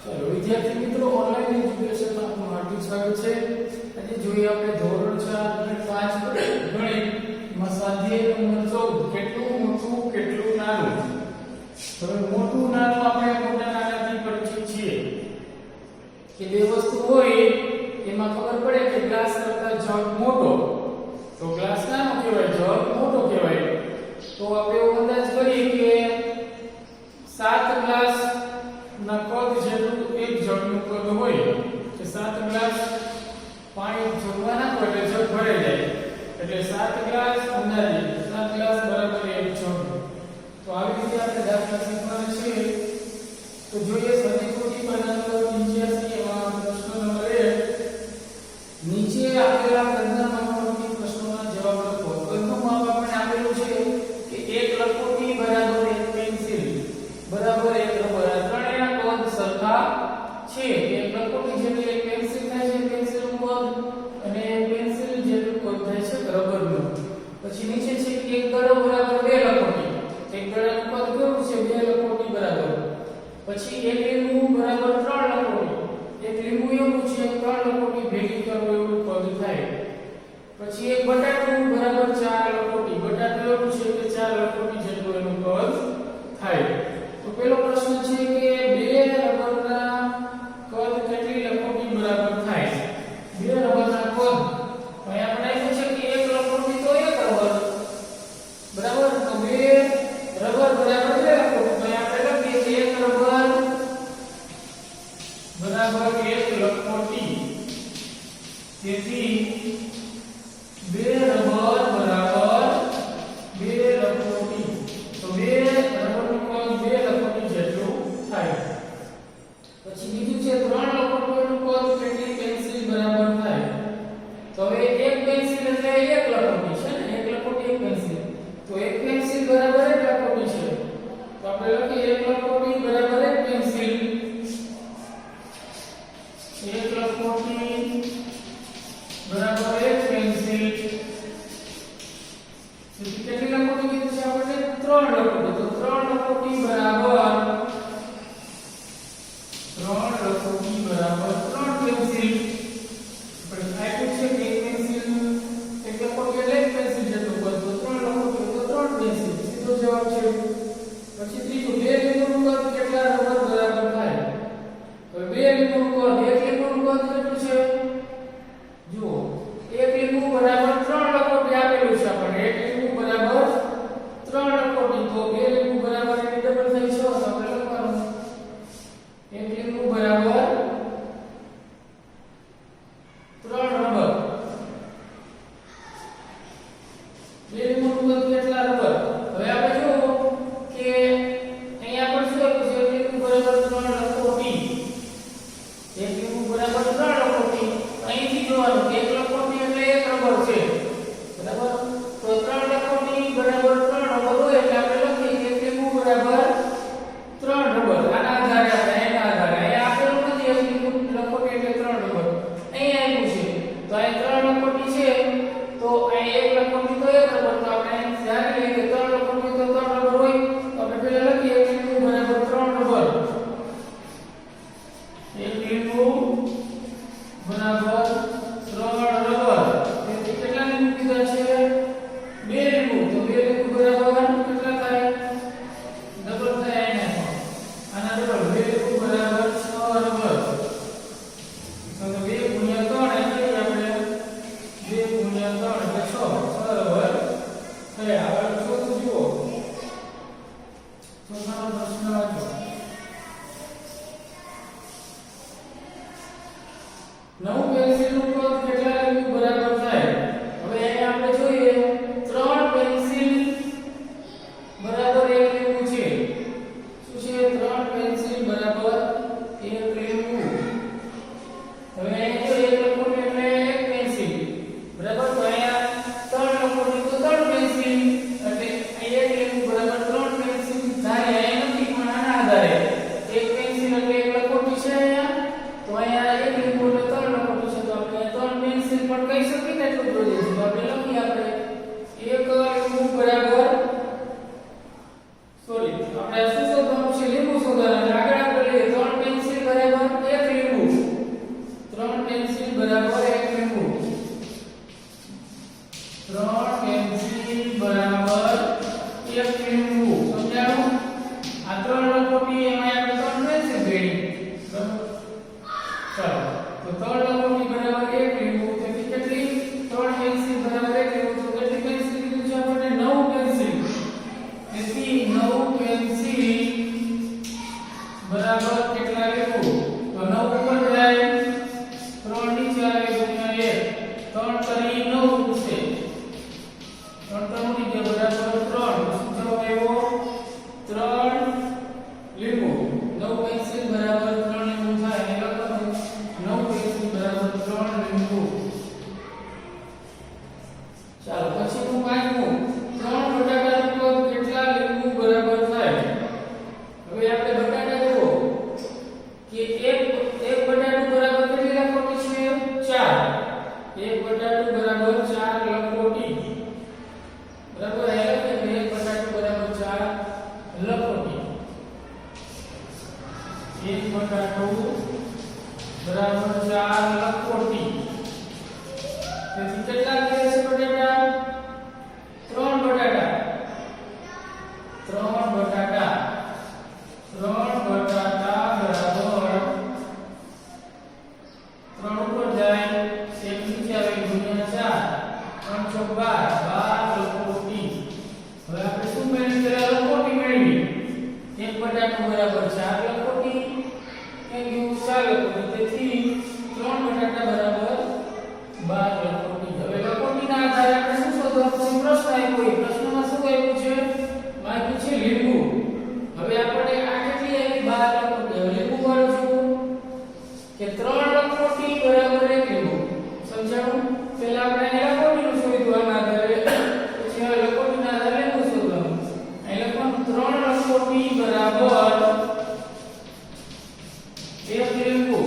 चलो विद्यार्थी मित्रों ऑनलाइन एजुकेशन में आपનું હાર્દિક સ્વાગત છે। આજે જોઈએ આપણે ધોરણ 4 અને 5 ગણિત માં સ્વાધ્યાય નંબર 14 કેટલું મોટું કેટલું નાનું। હવે મોટું નાનું આપણે મોટા નાનાથી પરિચિત છીએ કે બે વસ્તુ હોય એમાં ખબર પડે કે ગ્લાસ કરતા જગ મોટો તો ગ્લાસ નાનો કહેવાય જગ મોટો કહેવાય। તો આપણે એવો અંદાજ કરીએ કે 7 ગ્લાસ ના કદ જેટલું એક જગનું કદ હોય કે 7 ગ્લાસ પાણી જગમાં નાખો એટલે જગ ભરાઈ જાય એટલે 7 ગ્લાસ અંદાજે 7 ગ્લાસ બરાબર એક જગ। તો આવી રીતે આપણે દાખલા શીખવાના છે। તો જોઈએ સમીકૃતિ બનાવો 85 એમાં પ્રશ્ન નંબર 1 નીચે આપેલા કદના માપપટ્ટી પ્રશ્નોના જવાબ લખો। કદનું માપ આપણે આપેલું છે કે એક લખોટી બરાબર એક પેન્સિલ બરાબર એક રબર। આ ત્રણેયના કદ સરખા છે। એક લખોટી જેટલી એક પેન્સિલ થાય છે પેન્સિલનું કદ અને પેન્સિલ જેટલું કદ થાય છે રબરનું। પછી નીચે છે કે એક દડો બરાબર બે લખોટી એક દડાનું કદ કેવું છે બે લખોટી બરાબર। પછી એક લીંબુ બરાબર ત્રણ લખોટી એક લીંબુ એવું છે ત્રણ લખોટી ભેગી કરો એવું કદ થાય। પછી એક બટાટું બરાબર ચાર લખોટી બટાટું એવું છે કે ચાર લખોટી જેટલું એનું કદ થાય। તો પહેલો પ્રશ્ન છે કે બે રબરના કદ કેટલી લખોટી બરાબર થાય। બે રબરના કદ અહીં આપણે આપ્યું છે કે એક લખોટી તો એક રબર બરાબર તો બે રબર બરાબર બે લખોટી તો અહીં આપણે લખીએ કે એક રબર બરાબર એક લખોટી તેથી બે રબર બરાબર બે લખોટી તો બે રબરનું કદ બે લખોટી જેટલું થાય। પછી બીજું છે ત્રણ લખોટીઓનું કદ કેટલી પેન્સિલ બરાબર થાય। તો હવે એક પેન્સિલ એટલે એક લખોટી છે ને એક લખોટી એક પેન્સિલ તો એક પેન્સિલ બરાબર એક લખોટી છે તો આપણે લખીએ એક લખોટી બરાબર એક પેન્સિલ એક લખોટી બરાબર એક પેન્સિલ કેટલી લખોટી કીધું છે આપણે ત્રણ લખોટી તો ત્રણ લખોટી બરાબર ત્રણ પેન્સિલ આપણે આપ્યું છે કે એક પેન્સિલ એક લખોટી એટલે એક પેન્સિલ જેટલું કદ તો ત્રણ લખોટી તો ત્રણ પેન્સિલ સીધો જવાબ છે। પછી ત્રીજું બે લીંબુનું કદ કેટલા રબર બરાબર થાય। તો બે લીંબુનું કદ એક લીંબુનું કદ કેટલું છે જુઓ એક લીંબુ બરાબર ત્રણ લખોટી આપેલું છે આપણે એક લીંબુ બરાબર ત્રણ લખોટી તો બે લીંબુ બરાબર એની ડબલ થઈ છે તો આપણે લખવાનું એક લીંબુ બરાબર ત્રણ રબર બે લીંબુનું કદ કેટલા રબર। હવે આપણે જો કે અહીંયા પણ શું આપ્યું છે એક લીંબુ બરાબર ત્રણ લખોટી એક લીંબુ બરાબર ત્રણ લખોટી અહીંથી જોવાનું કે એક લખોટી એટલે એક રબર છે બરાબર તો ત્રણ લખોટી બરાબર ત્રણ રબર હોય એટલે આપણે લખીએ કે એક લીંબુ બરાબર ત્રણ રબર આના આધારે આપણે એના આધારે અહીંયા આપેલું નથી એક લીંબુ લખોટી એટલે ત્રણ રબર અહીંયા આપ્યું છે તો અહીં ત્રણ લખોટી છે તો અહીં એક લખોટી તો એક રબર તો આપણે ધ્યાન લઈએ કે ત્રણ લખોટી તો ત્રણ રબર હોય તો આપણે પહેલા લખીએ એક લીંબુ બરાબર ત્રણ રબર એક લીંબુ બરાબર ત્રણ રબર તેથી કેટલા લીંબુ કીધા છે બે લીંબુ તો બે લીંબુ બરાબર કેટલા થાય ડબલ થાય આના ડબલ બે લીંબુ બરાબર 6 રબર તો 2 ગુણ્યા 3 એટલે આપણે 2 ગુણ્યા 3 એટલે 6 રબર થયા। હવે ચોથું જુઓ ચોથાનો પ્રશ્ન વાંચો નવું પેન્સિલનું કદ કેટલા લીંબુ બરાબર થાય। હવે અહીંયા આપણે જોઈએ ત્રણ પેન્સિલ બરાબર એક લીંબુ છે શું છે ત્રણ પેન્સિલ બરાબર એક લીંબુ। હવે અહીંયા જો એક લખોટી એટલે એક પેન્સિલ બરાબર તો અહીંયા ત્રણ લખોટી તો ત્રણ પેન્સિલ એટલે એક લીંબુ બરાબર ત્રણ પેન્સિલ થાય અહીંયા નથી પણ આના આધારે એક પેન્સિલ એટલે એક લખોટી છે અહીંયા તો અહીંયા એક લીંબુ એટલે ત્રણ લખોટી છે તો આપણે ત્રણ પેન્સિલ પણ કહી શકીએ ને એટલું જોઈ લઈશું તો આપણે લખીએ આપણે એક લીંબુ બરાબર સોરી આપણે શું શોધવાનું છે લીંબુ શોધવાનું આગળ આપણે લઈએ ત્રણ પેન્સિલ બરાબર બરાબર કેટલા લેવું તો 9 ઉપર જાય 3 નીચે આવે ગુણ્યા 1 3 કરી 9 છે 3 3 ની બરાબર 3 શું જવાબ આવ્યો 3 લીંબુ 9 પેન્સિલ બરાબર 3 લીંબુ થાય એટલે લખો 9 પેન્સિલ બરાબર 3 લીંબુ ચાલો પછી હું પાંચમું 3 બટાકાનું કદ કેટલા લીંબુ બરાબર થાય હવે આપણે બટાકા જુઓ કે એક બટાટું બરાબર કેટલી લખોટી છે 4 એક બટાટું બરાબર 4 લખોટી બરાબર આ લખે એક બટાટું બરાબર 4 લખોટી એક બટાટું બરાબર 4 લખોટી તેથી કેટલા કહે છે બટાટા 3 બટાટા 3 બટાટા 3 બટાટા બરાબર 3 ઉપર જાય 1 નીચે આવે ગુણ્યા 4 3 ચોક 12 લખોટી હવે આપણે શું મેળવી પેલા લખોટી મેળવી એક બટાટું બરાબર 4 લખોટી એક યુ 4 લખોટી તેથી 3 બટાટા બરાબર 12 લખોટી હવે લખોટીના આધારે આપણે શું શોધવાનું છે પ્રશ્ન આપ્યો પ્રશ્નમાં શું આપ્યું છે માગ્યું છે લીંબુ હવે આપણે આ કેટલી આવી 12 લખોટી હવે લીંબુ વાળું છું કે 3 લખોટી બરાબર 1 લીંબુ સમજાણું પહેલા આપણે અહીં લખોટીનું શોધવાનું આધારે પછી હવે લખોટીના આધારે લીંબુ શોધવાનું અહીં લખવાનું 3 લખોટી બરાબર 1 લીંબુ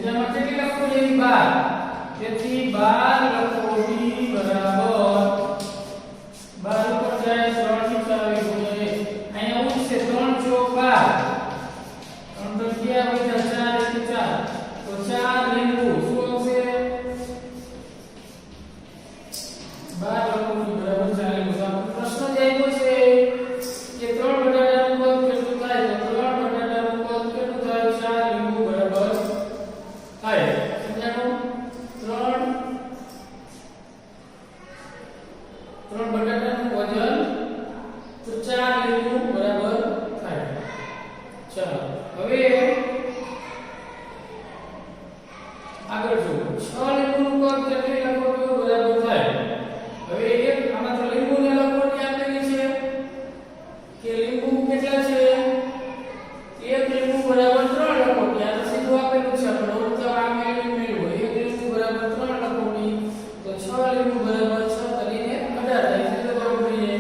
તેમાં કેટલી લખોટી 12 તેથી 12 લખોટી બરાબર 12 ઉપર જાય 3 નીચે આવે ગુણ્યા 1 અહીંયા ઉચ્ચ છે 3 ચોક 12 3 તો ક્યાં વધ્યા 4 1 4 તો 4 લીંબુ શું આવશે 12 લખોટી બરાબર 4 લીંબુ તો આપણો પ્રશ્ન જે આપ્યો છે કે 3 બટાટાનું કદ કેટલું થાય તો 3 બટાટાનું કદ કેટલું થાય 4 લીંબુ બરાબર થાય સમજાણું 3 બટાટાનું વજન તો 4 લીંબુ બરાબર થાય ચાલો હવે આગળ જો 6 લીંબુનું કદ કેટલી લખોટીઓ બરાબર થાય હવે એક આમાં તો લીંબુની લખોટી આપેલી છે કે લીંબુ કેટલા છે એક લીંબુ બરાબર 3 લખોટી આ તો સીધું આપેલું છે આપણે ઓલું તો આ મેળવ્યું એક લીંબુ બરાબર 3 લખોટી તો 6 લીંબુ બરાબર 6 કરીને 18 થાય સીધો જવાબ મળીએ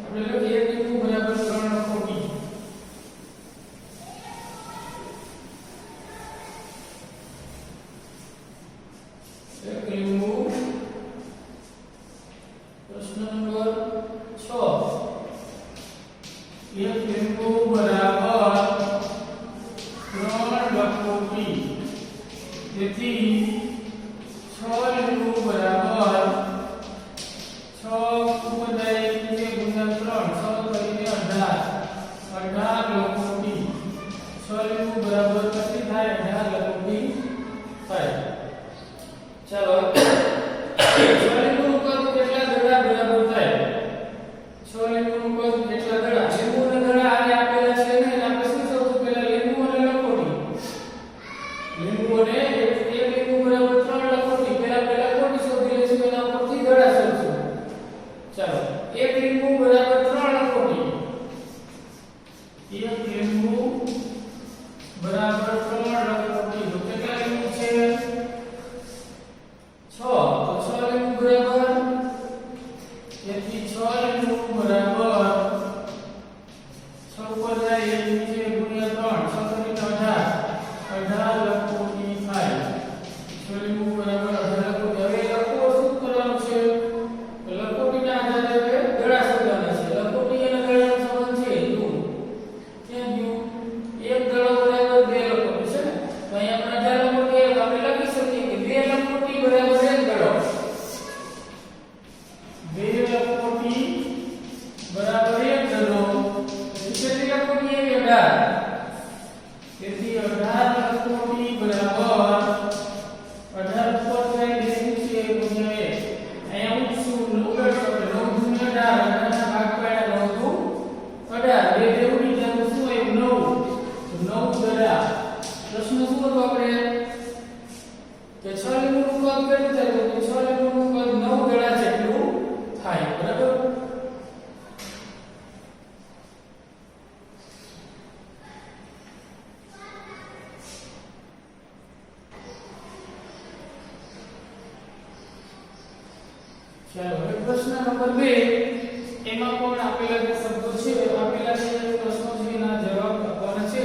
આપણે લખીએ એક લીંબુ બરાબર 3 લખોટી એક લીંબુ પ્રશ્ન નંબર 6 એક લીંબુ બરાબર 3 લખોટી તેથી 6 લીંબુ બરાબર 6 ઉપર જાય નીચે ગુણ્યા 3 6 કરીને 18 લખોટી 6 લીંબુ બરાબર કેટલી થાય 18 લખોટી થાય ચાલો 6 લીંબુનું કદ કેટલા દડા બરાબર થાય 6 લીંબુનું કદ કેટલા દડા લીંબુના દડા આને આપેલા છે ને આપણે શું શોધવું પહેલા લીંબુ અને લખોટી લીંબુ અને એક લીંબુ બરાબર 3 લખોટી પહેલા લખોટી શોધી લઈશું એના ઉપરથી દડા શોધશું ચાલો એક લીંબુ બરાબર 3 લખોટી એક લીંબુ બરાબર 3 લખોટી તો કેટલા લીંબુ છે 6 તો 6 લીંબુ બરાબર તેથી 6 લીંબુ બરાબર 6 ઉપર જાય 1 નીચે ગુણ્યા 3 6 કરીને 18 લખોટી થાય 6 લીંબુ બરાબર 18 લખોટી હવે લખો શું કરવાનું છે લખોટીના આધારે હવે દડા શોધવાના છે લખોટી અને દડાનો સંબંધ છે જો ક્યાં ગયું એક દડો બરાબર 2 લખોટી છે ને તો અહીંયા આપણે 18 લખોટી આપણે લખી શકીએ કે 2 લખોટી બરાબર 1 દડો 2 લખોટી બરાબર 1 દડો કેટલી લખોટી આવી 18 તેથી 18 લખોટી બરાબર 18 ઉપર જાય 2 નીચે ગુણ્યા 1 અહીંયા ઉઠશું ઉડાડશું આપણે 9 × 18 18 ભાગ પાડ્યા 9 × 18 બે ઉડી જાય શું ચાલો હવે પ્રશ્ન નંબર 2 એમાં પણ આપેલા જે શબ્દો છે આપેલા છે પ્રશ્નો જેના જવાબ આપવાના છે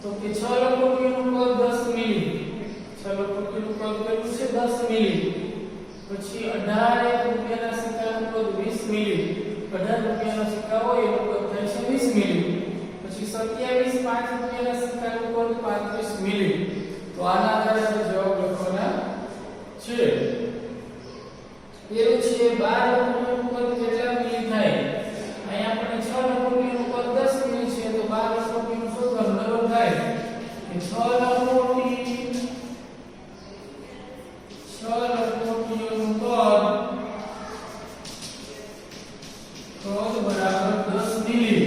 તો કે 6 લખોટીનું કદ 10 મિલી 6 લખોટીનું કદ કેટલું છે 10 મિલી પછી 18 રૂપિયાના સિક્કાનું કદ 20 મિલી 18 રૂપિયાના સિક્કા હોય એનું કદ થાય છે 20 મિલી પછી 27 5 રૂપિયાના સિક્કાનું કદ 35 મિલી તો આના આધારે આપણે જવાબ લખવાના છે પેલું છે 12 લખોટીનું કદ કેટલા મિલી થાય અહીંયા આપણે 6 લખોટીનું કદ 10 મિલી છે તો 12 લખોટીનું શું ડબલ થાય કે 6 લખોટીનું કદ બરાબર 10 મિલી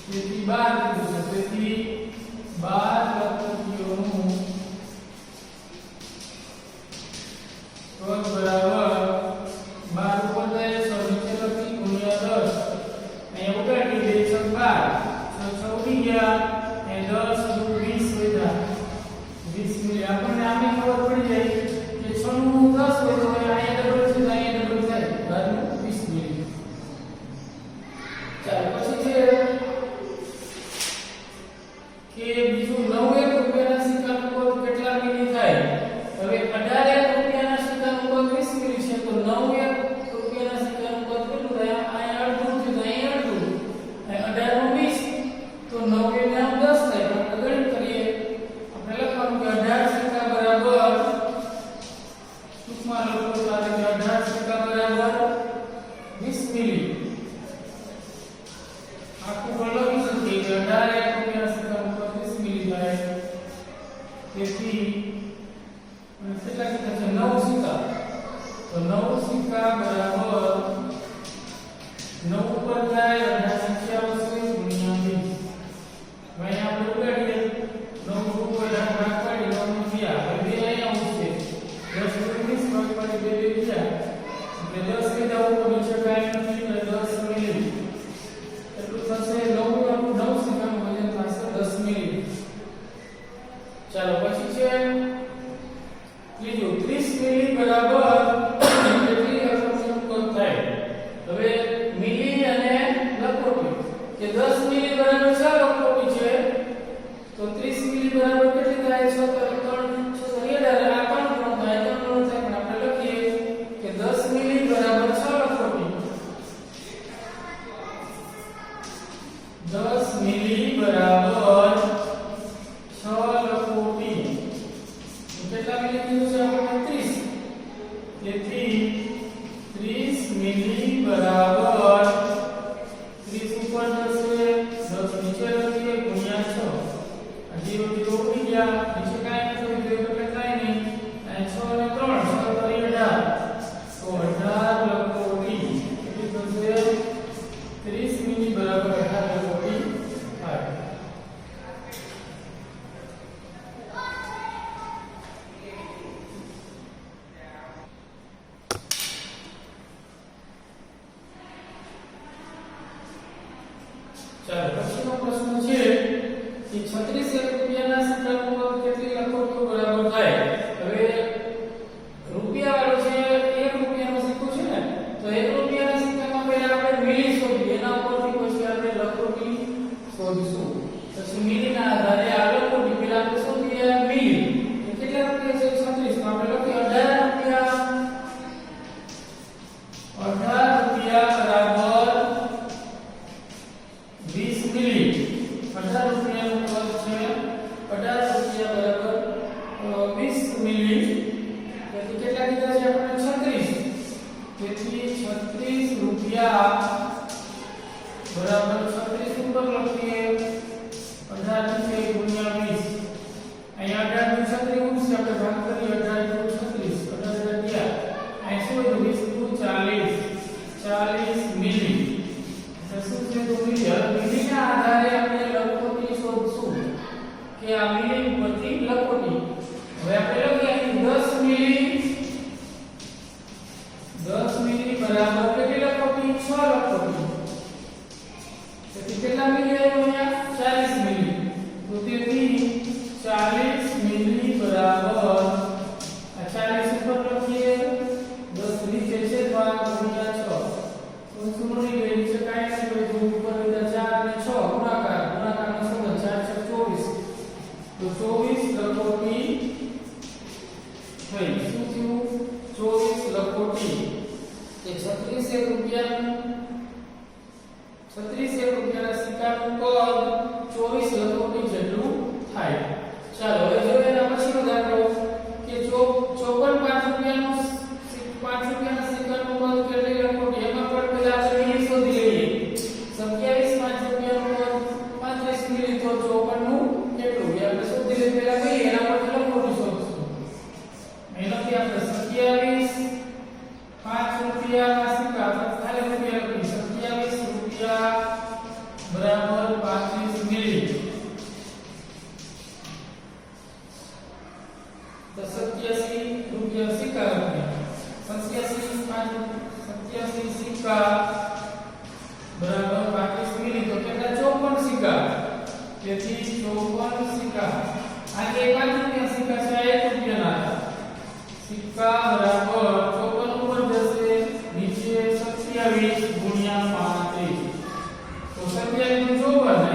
તેથી 12 થશે તેથી 12 લખોટીઓનું કદ બરાબર 12 ઉપર જાય 100 નીચે લખી ગુણ્યા 10 અહીંયા ઉડાડી દે 6 12 6 6 ગયા અને 10 * 20 વધ્યા 20 મિલી આપણને આમે ખબર પડી જાય કે 6 નું 10 હોય તો અહીંયા ડબલ છે અહીંયા ડબલ થાય 12 નું 20 મિલી ચાલો પછી છે કે બીજું 9 રૂપિયાના સિક્કાનું કદ કેટલા મિલી થાય હવે 18 રૂપિયાના સિક્કાનું કદ 20 મિલી છે તો 9 રૂપિયાના સિક્કાનું કદ કેટલું થાય અહીંયા અડધું છે તો અહીંયા અડધું અને 18 નું 20 તો 9 ને 10 થાય તો આપણે ગણિત કરીએ આપણે લખવાનું કે 18 સિક્કા બરાબર ટૂંકમાં લખો તો આ કે 18 સિક્કા બરાબર 20 મિલી આખું પણ લખી શકીએ કે 18 રૂપિયાના સિક્કાનું કદ 20 મિલી થાય તેથી કેટલા સિક્કા છે 9 સિક્કા તો 9 સિક્કા બરાબર 9 ઉપર થાય 18 આવશે ગુણ્યા 20 હવે આપણે ઉડાડીએ 9 ઉપર ભાગ પાડી 9 નું ગયા હવે 2 અહીંયા આવશે 10 નું 20 ભાગ પાડી 2 બીજા એટલે 10 લીધા ઉપર નીચે કાંઈ નથી એટલે 10 મિલી એટલું થશે 9 સિક્કાનું વજન થશે 10 મિલી ચાલો પછી છે ત્રીજું 30 મિલી બરાબર કેટલી લખોટીનું કદ થાય હવે મિલી અને લખોટી કે 10 મિલી બરાબર 6 લખોટી છે તો 30 મિલી બરાબર કેટલી થાય 6 3 18 આ પણ ગુણ થાય 3 ગુણ થાય પણ આપણે લખીએ કે 10 મિલી બરાબર 6 લખોટી 10 મિલી બરાબર 6 લખોટી કેટલા મિલી કીધું છે આપણે 30 તેથી 30 મિલી બરાબર 30 ઉપર જશે 10 નીચે લખીએ ગુણ્યા 6 આ 0 0 ઉડી ગયા નીચે કાંઈ નથી 0 એટલે કાંઈ નહીં અને 6 અને 3 6 કરી 18 તો 18 લખોટી કેટલી થશે 30 મિલી બરાબર 18 લખોટી થાય ચાલો પછીનો પ્રશ્ન છે કે 36 રૂપિયાના સિક્કાનું કદ કેટલી લખોટીઓ બરાબર થાય હવે રૂપિયા વાળો છે 1 રૂપિયાનો સિક્કો છે ને તો 1 રૂપિયાના સિક્કામાં પહેલા આપણે મિલી શોધીએ એના ઉપરથી પછી આપણે લખોટી શોધીશું પછી મિલીના આધારે આ લખોટી પહેલા આપણે શોધીએ મિલી કેટલા રૂપિયા છે 36 તો આપણે લખીએ 18 રૂપિયા બરાબર 20 મિલી 18 રૂપિયાનું કદ છે 18 રૂપિયા બરાબર 20 મિલી તેથી કેટલા કીધા છે આપણે 36 તેથી 36 રૂપિયા બરાબર 36 ઉપર લખીએ 18 નીચે ગુણ્યા 20 અહીંયા 18 નું 36 છે આપણે ભાગ કરીએ 18 નું 36 18 ગયા અહીં શું હતું 20 નું 40 મિલી શું છે તો મિલીના આધારે આપણે લખોટી શોધશું કે આ મિલી પરથી લખોટી હવે આપણે લખીએ 10 મિલી બરાબર કેટલી લખોટી 6 લખોટી તેથી કેટલા મિલી આવ્યું અહીંયા 40 મિલી તો તેથી 40 મિલી બરાબર 40 ઉપર લખીએ ₹36 રૂપિયાના સિક્કાનું કદ 24 લખોટી જેટલું થાય. ચાલો હવે જોઈએ એના પછીનો દાખલો કે જો 54 5 રૂપિયાના સિક્કાનું કદ કેટલી લખોટી, એમાં પણ પહેલા આપણે મિલી શોધી લઈએ. 27 5 રૂપિયાનું કદ 35 મિલી, તો 54 નું કેટલું એ આપણે શોધી લઈએ. પહેલા કહીએ એના પરથી લખોટી શોધશું. એનાથી આપણે 27 5 રૂપિયાના સિક્કા ખાલી રૂપિયા લખી 27 રૂપિયા બરાબર 35 મિલી. તો 87 રૂપિયા સિક્કા લખ્યા. 87 સિક્કા બરાબર 35 મિલી, તો કેટલા 54 સિક્કા. તેથી 54 સિક્કા. આગે 5 રૂપિયા સિક્કા છે, 1 રૂપિયાના સિક્કા બરાબર 54 ઉપર જશે નીચે 27 ગુણ્યા 35. તો 27 નું 54